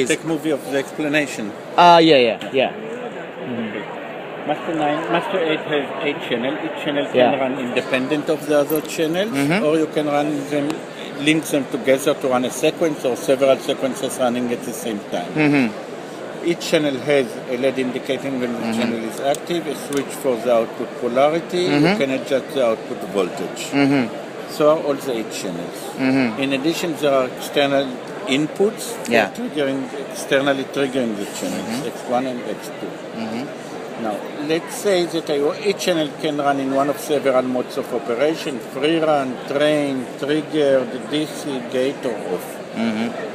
Take movie of the explanation. Yeah. Master8 has 8 channels. Each channel can run independent of the other channels, or you can run them, link them together to run a sequence or several sequences running at the same time. Each channel has a LED indicating when the channel is active, a switch for the output polarity, you can adjust the output voltage. So are all the 8 channels. In addition, there are external inputs for externally triggering the channels, X1 and X2. Now, let's say that each channel can run in one of several modes of operation: free run, train, triggered, DC, gate, or off.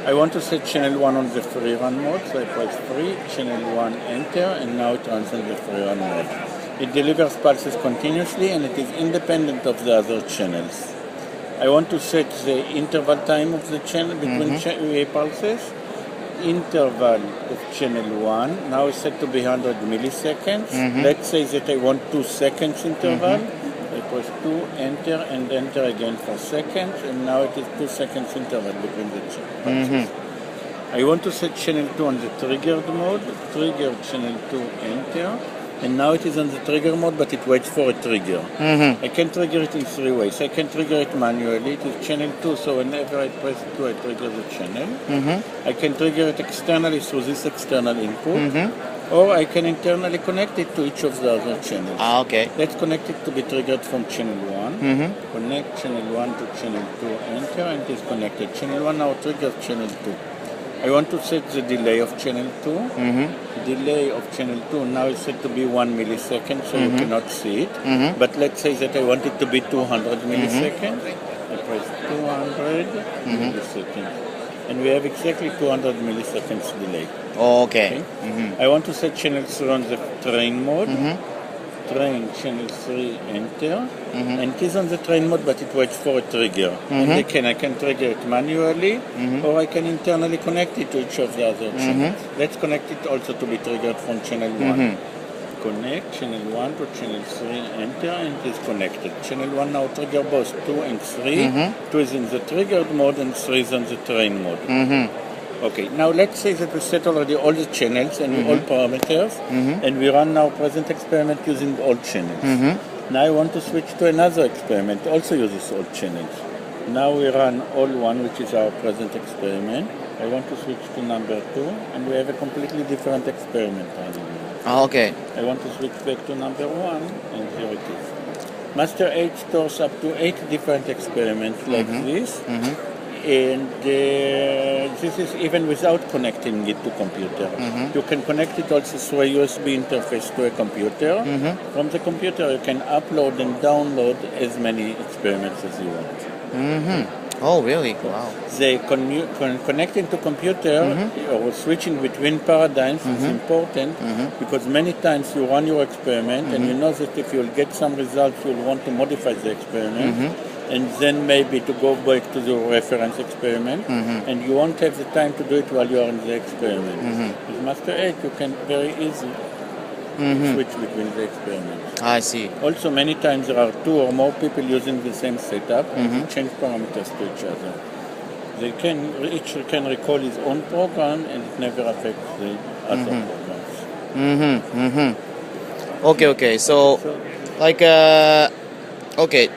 I want to set channel 1 on the free run mode, so I press free, channel 1, enter, and now it runs on the free run mode. It delivers pulses continuously and it is independent of the other channels. I want to set the interval time of the channel between pulses. Interval of channel 1 now is set to be 100 milliseconds. Let's say that I want 2 seconds interval. I press 2, enter, and enter again for seconds, and now it is 2 seconds interval between the pulses. I want to set channel 2 on the triggered mode. Trigger channel 2, enter. And now it is on the trigger mode, but it waits for a trigger. I can trigger it in 3 ways. I can trigger it manually. It is channel 2, so whenever I press 2, I trigger the channel. I can trigger it externally through this external input. Or I can internally connect it to each of the other channels. Let's connect it to be triggered from channel 1. Connect channel 1 to channel 2, enter, and it is connected. Channel 1 now triggers channel 2. I want to set the delay of channel 2. Delay of channel 2 now is set to be 1 millisecond, so you cannot see it. But let's say that I want it to be 200 milliseconds. I press 200 milliseconds. And we have exactly 200 milliseconds delay. Okay. I want to set channel 3 on the train mode. Train channel 3, enter. And it is on the train mode, but it waits for a trigger. And I can trigger it manually, or I can internally connect it to each of the other channels. Let's connect it also to be triggered from channel 1. Connect channel 1 to channel 3, enter, and it is connected. Channel 1 now trigger both 2 and 3. 2 is in the triggered mode and 3 is on the train mode. Okay, now let's say that we set already all the channels and all parameters, and we run now present experiment using all channels. Now I want to switch to another experiment, also uses all channels. Now we run all 1, which is our present experiment. I want to switch to number 2, and we have a completely different experiment running. Okay. I want to switch back to number 1, and here it is. Master8 stores up to 8 different experiments like this. And this is even without connecting it to computer. You can connect it also through a USB interface to a computer. From the computer you can upload and download as many experiments as you want. Oh, really? Wow. Connecting to computer or switching between paradigms is important because many times you run your experiment and you know that if you'll get some results you'll want to modify the experiment. And then maybe to go back to the reference experiment, and you won't have the time to do it while you are in the experiment. With Master8, you can very easily switch between the experiments. I see. Also, many times there are 2 or more people using the same setup, and change parameters to each other. Each can recall his own program, and it never affects the other programs. Okay. So, like, okay.